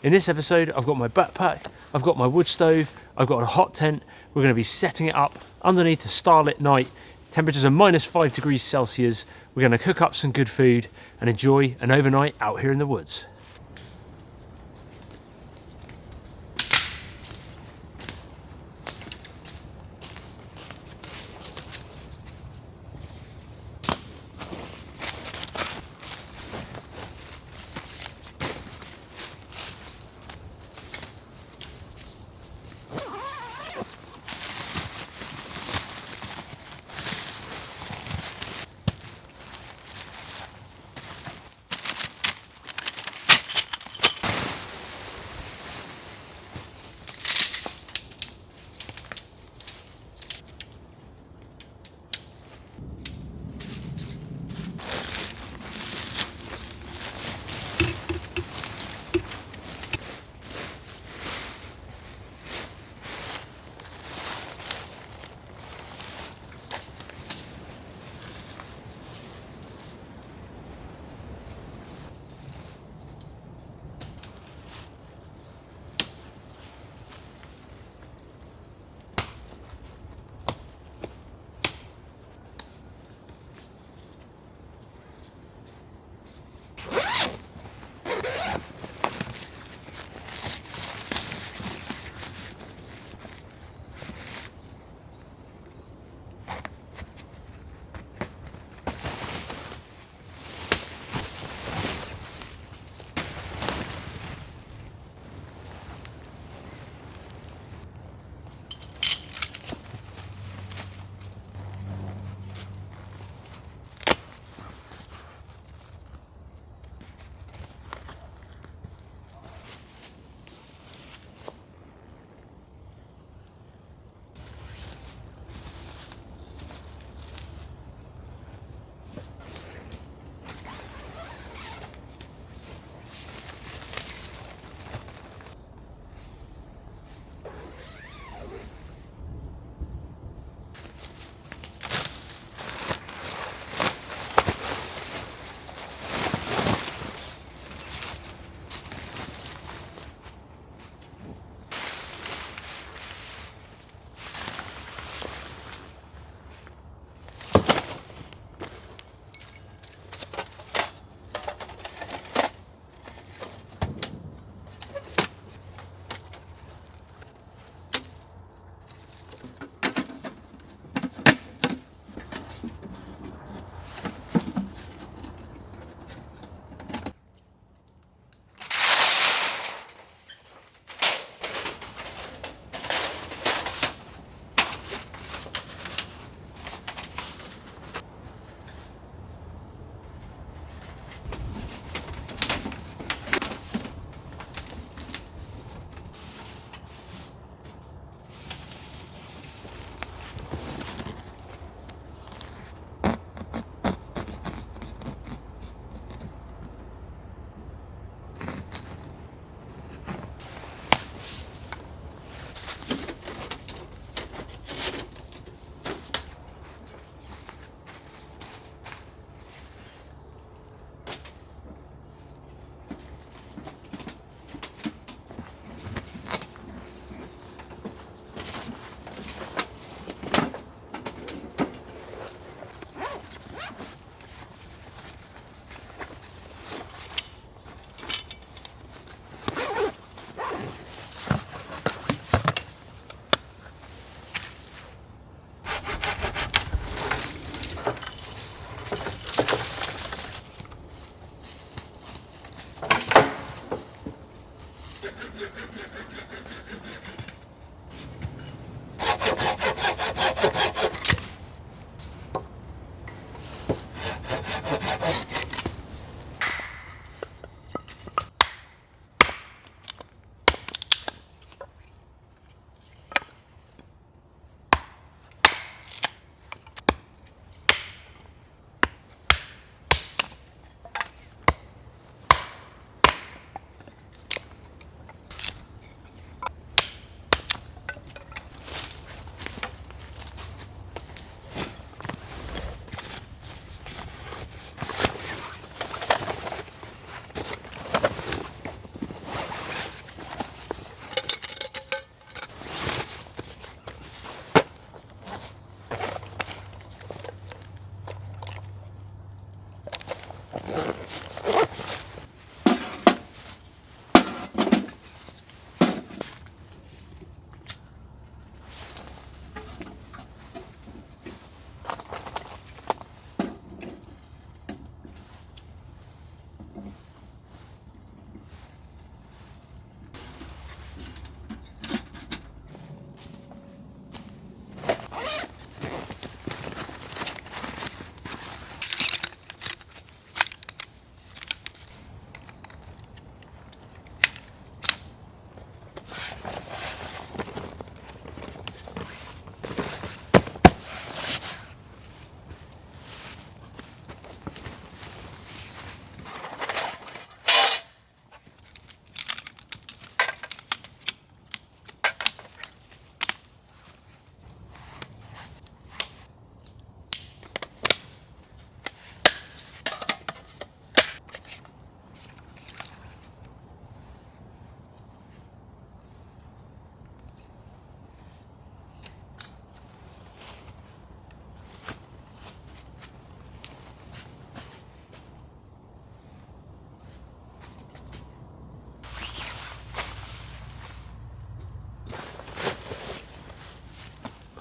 In this episode, I've got my backpack, I've got my wood stove, I've got a hot tent. We're going to be setting it up underneath a starlit night. Temperatures are -5 degrees Celsius. We're going to cook up some good food and enjoy an overnight out here in the woods.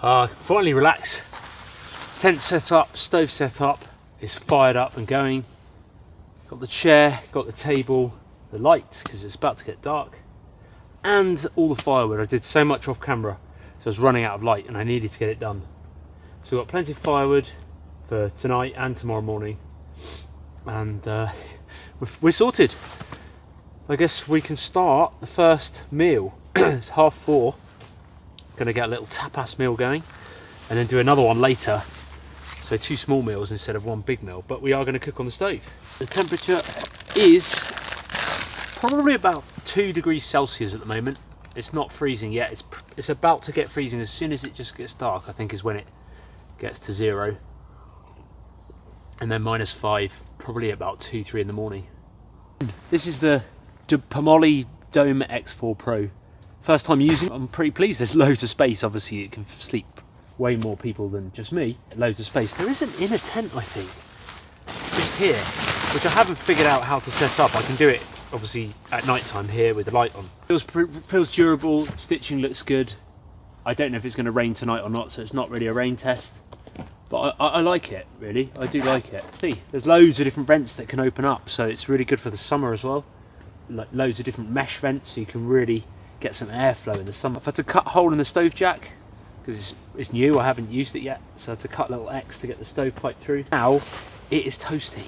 Finally relax. Tent set up, stove set up, it's fired up and going. Got the chair, got the table, the light because it's about to get dark, and all the firewood. I did so much off camera, so I was running out of light and I needed to get it done. So we've got plenty of firewood for tonight and tomorrow morning, and we're sorted. I guess we can start the first meal. It's 4:30. Gonna get a little tapas meal going and then do another one later. So 2 small meals instead of 1 big meal, but we are going to cook on the stove. The temperature is probably about 2 degrees Celsius at the moment. It's not freezing yet. It's about to get freezing. As soon as it just gets dark, I think, is when it gets to 0. And then -5, probably about 2-3 in the morning. This is the Pomoli Dome X4 Pro. First time using it. I'm pretty pleased. There's loads of space. Obviously, it can sleep way more people than just me. Loads of space. There is an inner tent, I think, just here, which I haven't figured out how to set up. I can do it obviously at night time here with the light on. Feels durable. Stitching looks good. I don't know if it's going to rain tonight or not, so it's not really a rain test. But I like it, really. I do like it. See, there's loads of different vents that can open up, so it's really good for the summer as well. Like loads of different mesh vents, so you can really get some airflow in the summer. I've had to cut a hole in the stove jack because it's new. I haven't used it yet, so I had to cut a little X to get the stovepipe through. Now it is toasty.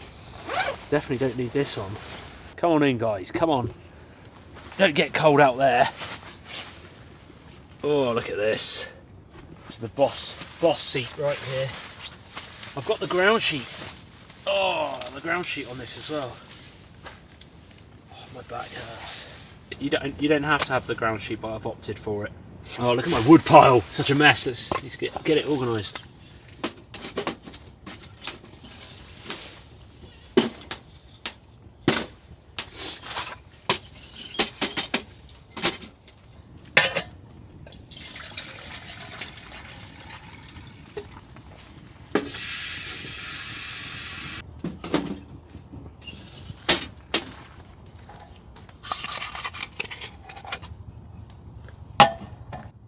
Definitely don't need this on. Come on in, guys. Come on. Don't get cold out there. Oh, look at this. This is the boss seat right here. I've got the ground sheet. Oh, the ground sheet on this as well. Oh, my back hurts. You don't have to have the ground sheet, but I've opted for it. Oh, look at my wood pile. Such a mess. Let's get it organised.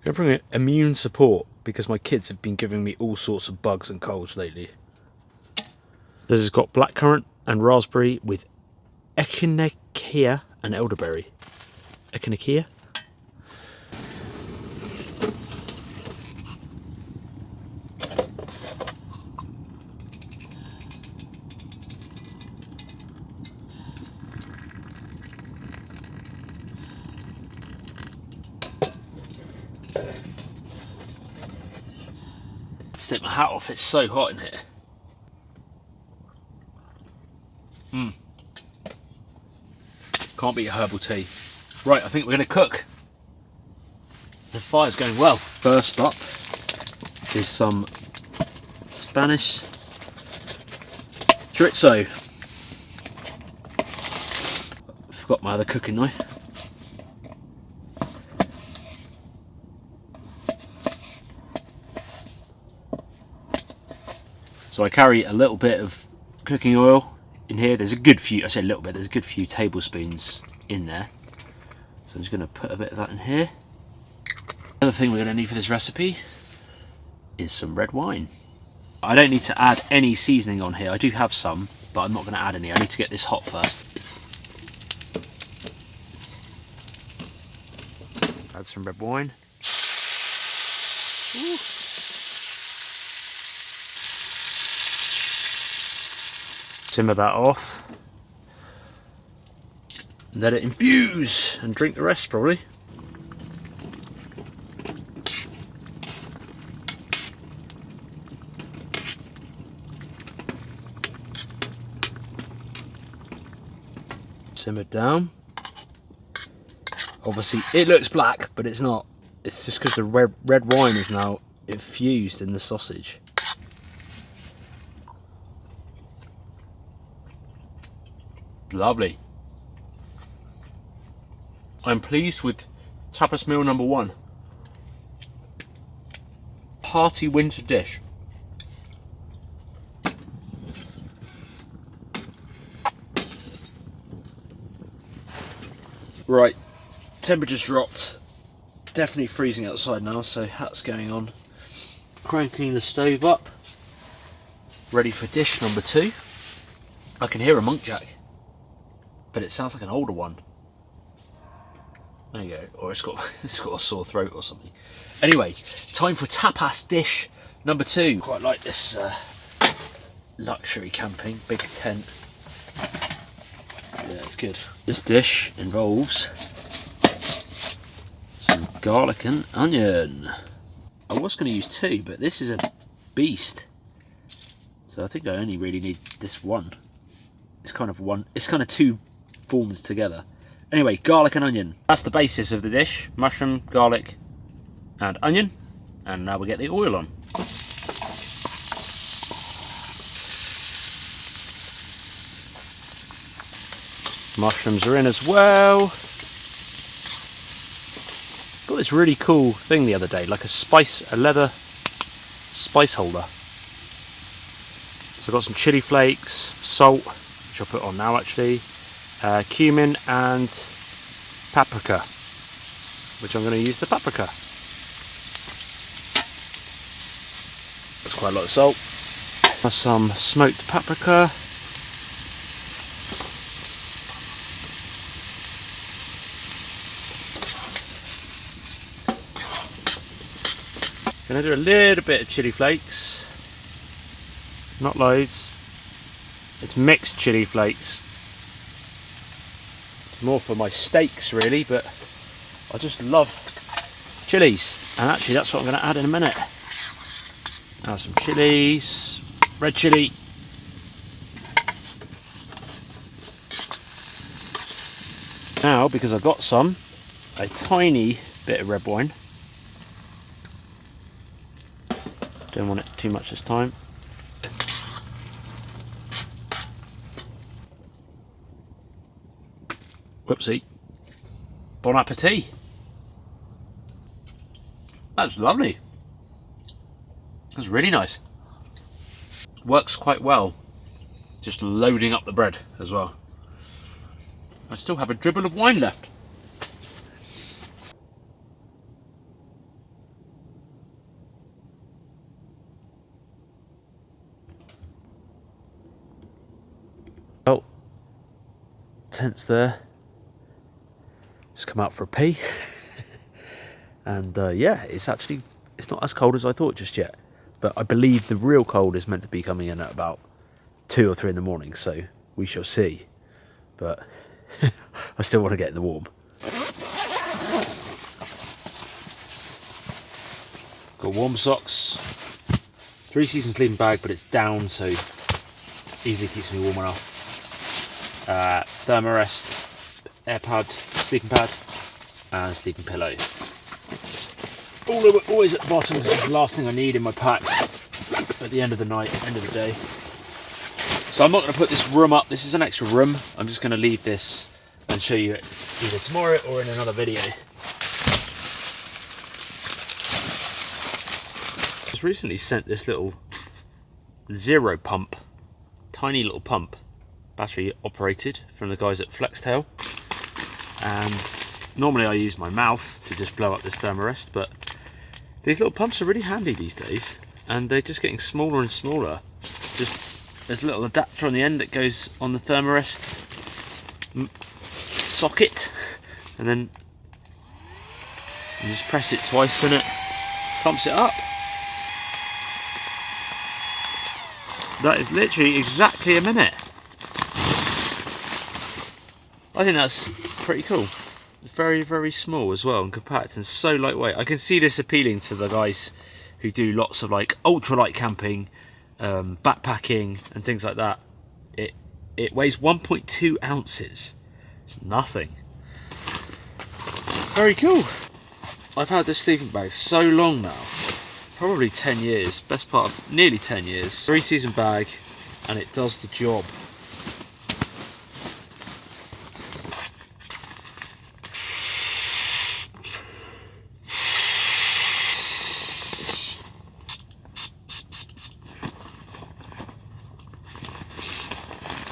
I'm bringing immune support because my kids have been giving me all sorts of bugs and colds lately. This has got blackcurrant and raspberry with echinacea and elderberry. Echinacea? Take my hat off, it's so hot in here. Can't beat a herbal tea. Right, I think we're going to cook. The fire's going well. First up is some Spanish chorizo. Forgot my other cooking knife. So I carry a little bit of cooking oil in here. There's a good few, I say a little bit, there's a good few tablespoons in there. So I'm just going to put a bit of that in here. The other thing we're going to need for this recipe is some red wine. I don't need to add any seasoning on here. I do have some, but I'm not going to add any. I need to get this hot first. Add some red wine. Ooh. Simmer that off, let it infuse and drink the rest probably. Simmer down. Obviously it looks black, but it's not. It's just because the red wine is now infused in the sausage. Lovely. I'm pleased with tapas meal number 1. Hearty winter dish. Right, temperature's dropped. Definitely freezing outside now, so hat's going on. Cranking the stove up, ready for dish number 2. I can hear a muntjac, but it sounds like an older one. There you go, or it's got a sore throat or something. Anyway, time for tapas dish number 2. Quite like this luxury camping, big tent. Yeah, it's good. This dish involves some garlic and onion. I was going to use 2, but this is a beast. So I think I only really need this one. It's kind of 2 forms together. Anyway, garlic and onion. That's the basis of the dish. Mushroom, garlic and onion. And now we get the oil on. Mushrooms are in as well. Got this really cool thing the other day, like a leather spice holder. So I've got some chili flakes, salt, which I'll put on now actually, cumin and paprika, which I'm going to use the paprika. That's quite a lot of salt. Some smoked paprika. Going to do a little bit of chili flakes, not loads. It's mixed chili flakes. It's more for my steaks really, but I just love chilies, and actually that's what I'm going to add in a minute. Now some chilies, red chili. Now, because I've got a tiny bit of red wine. Don't want it too much this time. Whoopsie. Bon appetit. That's lovely. That's really nice. Works quite well. Just loading up the bread as well. I still have a dribble of wine left. Oh, tent's there. Just come out for a pee. And yeah, it's not as cold as I thought just yet. But I believe the real cold is meant to be coming in at about 2 or 3 in the morning, so we shall see. But I still want to get in the warm. Got warm socks. 3 season sleeping bag, but it's down, so easily keeps me warm enough. Thermarest, air pad, sleeping pad, and sleeping pillow. Always at the bottom because it's the last thing I need in my pack at the end of the night, end of the day. So I'm not going to put this room up. This is an extra room. I'm just going to leave this and show you it either tomorrow or in another video. Just recently sent this little zero pump, tiny little pump, battery operated, from the guys at Flextail. And normally I use my mouth to just blow up this Thermarest, but these little pumps are really handy these days, and they're just getting smaller and smaller. Just there's a little adapter on the end that goes on the Thermarest socket, and then you just press it twice and it pumps it up. That is literally exactly a minute. I think that's pretty cool. Very, very small as well and compact and so lightweight. I can see this appealing to the guys who do lots of like ultralight camping, backpacking and things like that. It weighs 1.2 ounces. It's nothing. Very cool. I've had this sleeping bag so long now, probably 10 years, best part of nearly 10 years. 3-season bag, and it does the job.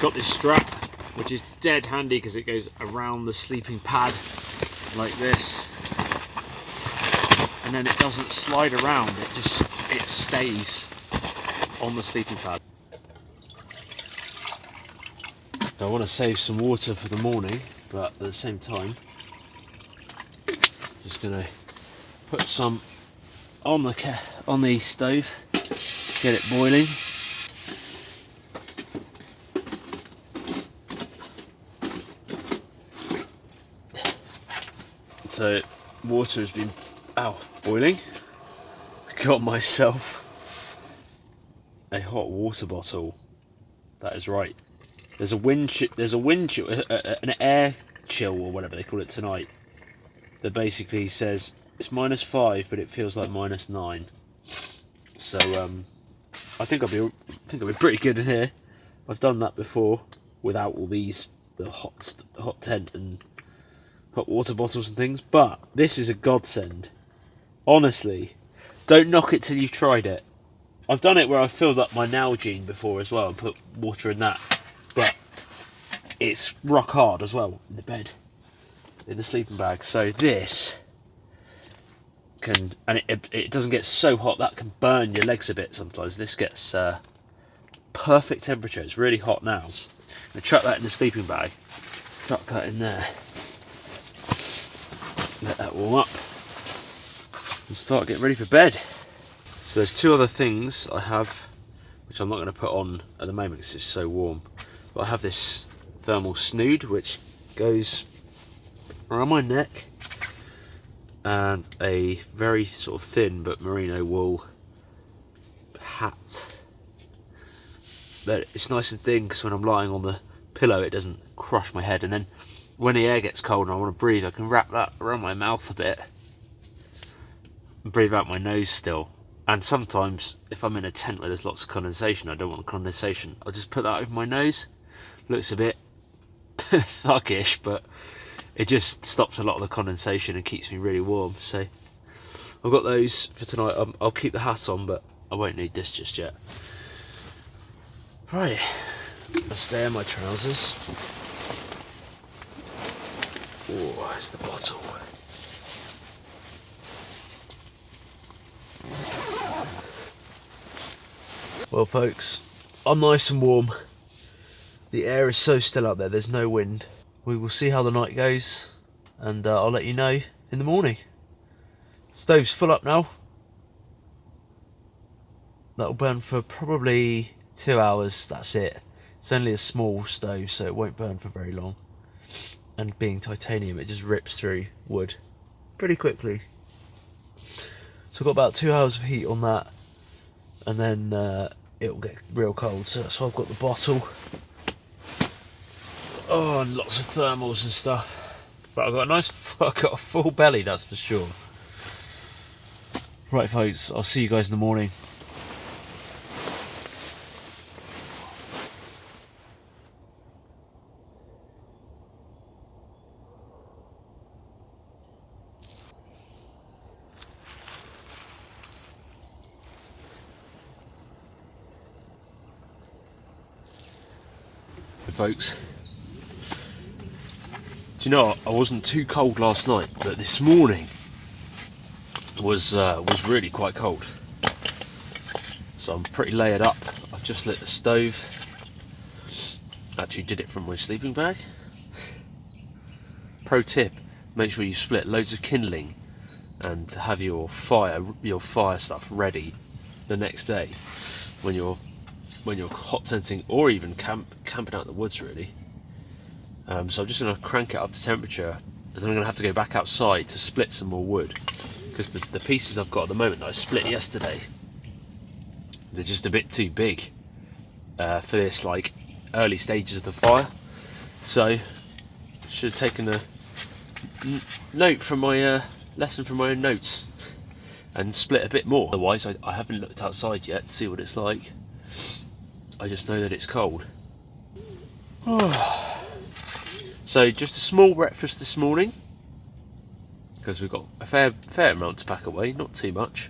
Got this strap, which is dead handy because it goes around the sleeping pad like this, and and then it doesn't slide around, it stays on the sleeping pad. I want to save some water for the morning, but at the same time, just going to put some on the stove, get it boiling. So water has been boiling. I got myself a hot water bottle. That is right. There's an air chill or whatever they call it tonight, that basically says it's -5, but it feels like -9. So I think I'll be pretty good in here. I've done that before without all the hot tent and hot water bottles and things, but this is a godsend. Honestly, don't knock it till you've tried it. I've done it where I've filled up my Nalgene before as well and put water in that, but it's rock hard as well in the bed, in the sleeping bag. So this can, and it doesn't get so hot that can burn your legs a bit sometimes. This gets perfect temperature. It's really hot now. I'm going to chuck that in the sleeping bag, chuck that in there, let that warm up and start getting ready for bed. So there's two other things I have, which I'm not going to put on at the moment because it's so warm, but I have this thermal snood which goes around my neck, and a very sort of thin but merino wool hat. But it's nice and thin because when I'm lying on the pillow it doesn't crush my head, and then when the air gets cold and I want to breathe, I can wrap that around my mouth a bit and breathe out my nose still. And sometimes if I'm in a tent where there's lots of condensation, I don't want condensation, I'll just put that over my nose. Looks a bit thuggish, but it just stops a lot of the condensation and keeps me really warm. So I've got those for tonight. I'll keep the hat on, but I won't need this just yet. Right, let's stay in my trousers. Oh, there's the bottle. Well folks, I'm nice and warm. The air is so still out there, there's no wind. We will see how the night goes, and I'll let you know in the morning. Stove's full up now. That'll burn for probably 2 hours, that's it. It's only a small stove, so it won't burn for very long. And being titanium, it just rips through wood pretty quickly. So I've got about 2 hours of heat on that, and then it'll get real cold, so that's why I've got the bottle. Oh, and lots of thermals and stuff. But I've got a full belly, that's for sure. Right folks, I'll see you guys in the morning. Folks, do you know what? I wasn't too cold last night, but this morning was really quite cold. So I'm pretty layered up. I've just lit the stove. Actually did it from my sleeping bag. Pro tip, make sure you split loads of kindling and have your fire stuff ready the next day when you're hot tenting or even camping out in the woods really. So I'm just going to crank it up to temperature, and then I'm going to have to go back outside to split some more wood, because the pieces I've got at the moment that I split yesterday, they're just a bit too big for this like early stages of the fire. So should have taken a note from my lesson from my own notes and split a bit more. Otherwise I haven't looked outside yet to see what it's like. I just know that it's cold. So just a small breakfast this morning, because we've got a fair amount to pack away, not too much.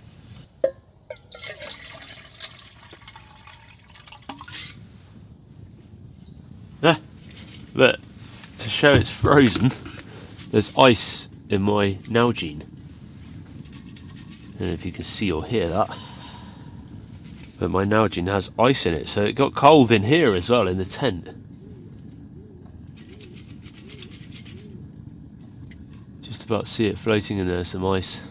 Look, to show it's frozen, there's ice in my Nalgene. don't know if you can see or hear that, but my Nalgene has ice in it, so it got cold in here as well in the tent. Just about see it floating in there, some ice.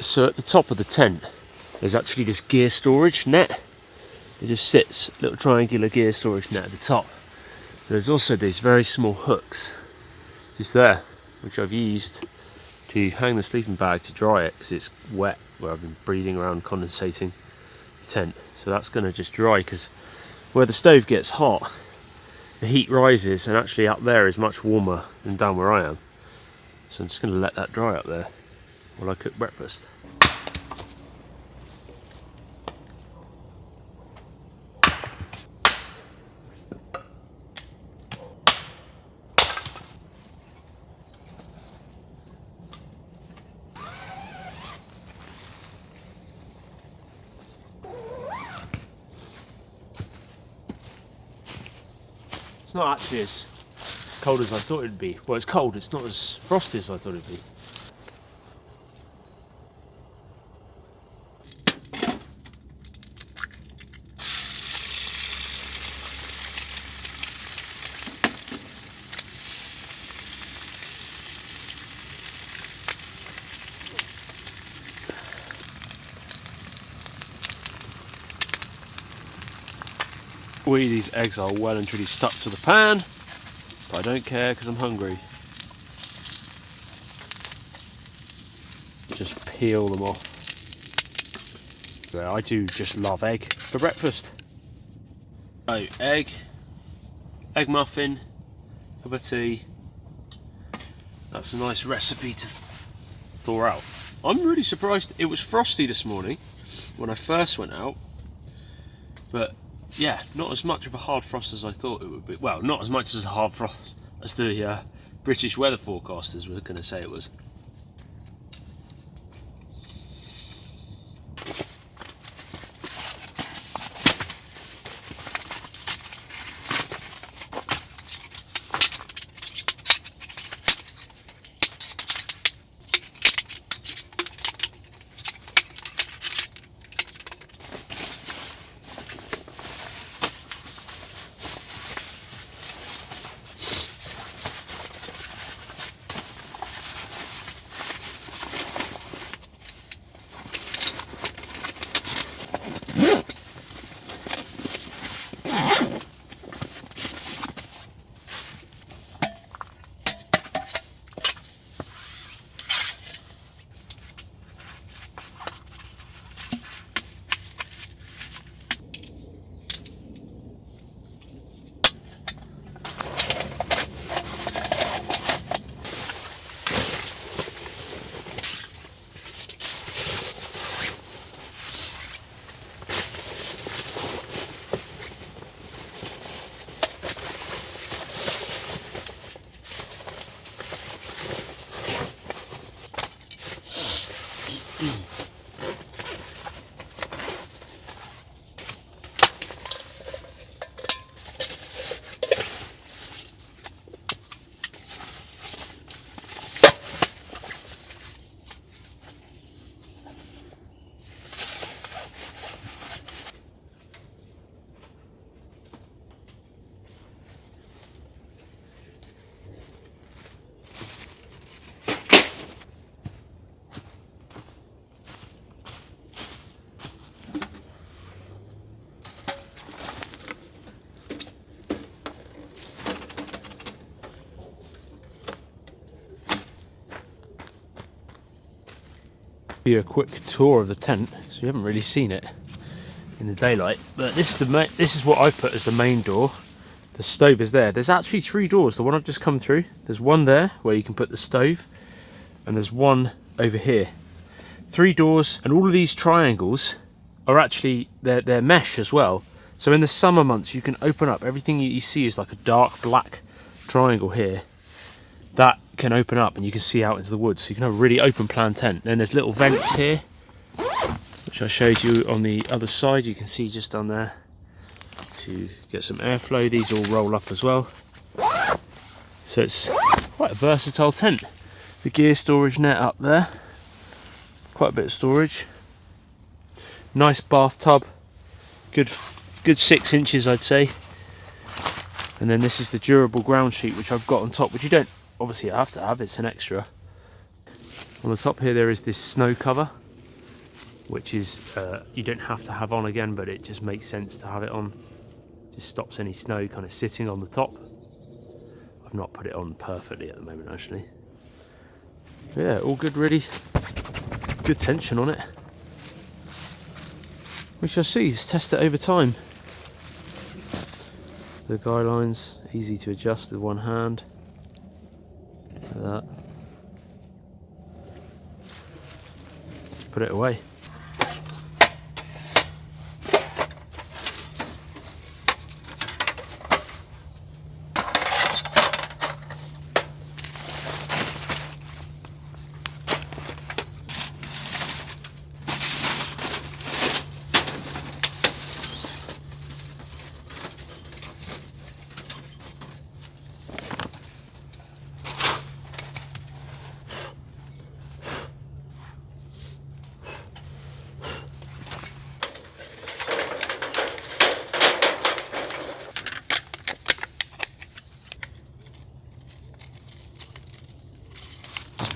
So at the top of the tent there's actually this gear storage net. It just sits, a little triangular gear storage net at the top. There's also these very small hooks just there, which I've used to hang the sleeping bag to dry it because it's wet where I've been breathing around condensating the tent. So that's going to just dry, because where the stove gets hot the heat rises, and actually up there is much warmer than down where I am. So I'm just going to let that dry up there while I cook breakfast. It's not actually as cold as I thought it'd be. Well, it's cold, it's not as frosty as I thought it'd be. These eggs are well and truly stuck to the pan, but I don't care because I'm hungry. Just peel them off. Yeah, I do just love egg for breakfast. So egg muffin, cup of tea. That's a nice recipe to thaw out. I'm really surprised. It was frosty this morning when I first went out, but yeah, not as much of a hard frost as I thought it would be. Well, not as much as a hard frost as the British weather forecasters were going to say it was. You a quick tour of the tent, so you haven't really seen it in the daylight, but this is what I put as the main door. The stove is there. There's actually 3 doors. The one I've just come through, there's one there where you can put the stove, and there's one over here. 3 doors, and all of these triangles are actually they're mesh as well, so in the summer months you can open up. Everything you see is like a dark black triangle here that can open up and you can see out into the woods, so you can have a really open plan tent. Then there's little vents here which which I showed you on the other side. You can see just on there to get some airflow. These all roll up as well. So it's quite a versatile tent. The gear storage net up there. Quite a bit of storage. Nice bathtub. Good 6 inches, I'd say. And then this is the durable ground sheet, which I've got on top, which you don't obviously have to have, it's an extra. On the top here there is this snow cover, which is you don't have to have on again, but it just makes sense to have it on. Just stops any snow kind of sitting on the top. I've not put it on perfectly at the moment actually. But yeah, all good really. Good tension on it. We shall see, just test it over time. The guy lines, easy to adjust with one hand. Like that. Put it away.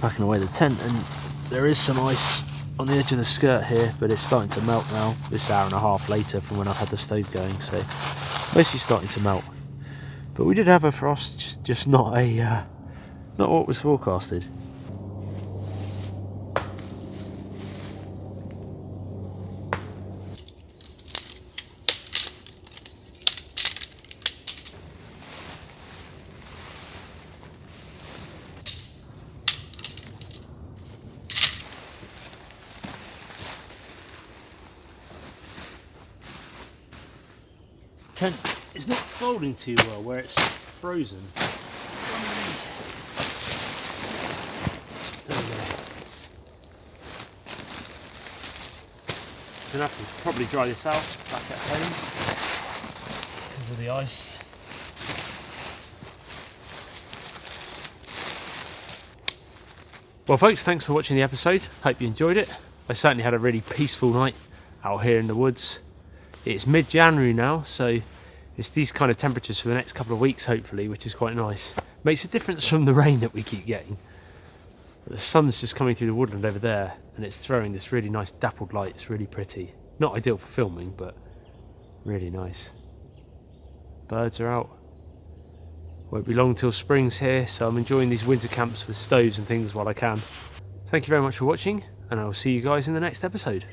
Packing away the tent, and there is some ice on the edge of the skirt here, but it's starting to melt now. This hour and a half later from when I've had the stove going, so basically starting to melt. But we did have a frost, just not not what was forecasted. Tent is not folding too well where it's frozen. There we go. Gonna have to probably dry this out back at home because of the ice. Well folks, thanks for watching the episode. Hope you enjoyed it. I certainly had a really peaceful night out here in the woods. It's mid-January now, so it's these kind of temperatures for the next couple of weeks hopefully, which is quite nice. Makes a difference from the rain that we keep getting. But the sun's just coming through the woodland over there, and it's throwing this really nice dappled light. It's really pretty. Not ideal for filming, but really nice. Birds are out. Won't be long till spring's here, so I'm enjoying these winter camps with stoves and things while I can. Thank you very much for watching, and I will see you guys in the next episode.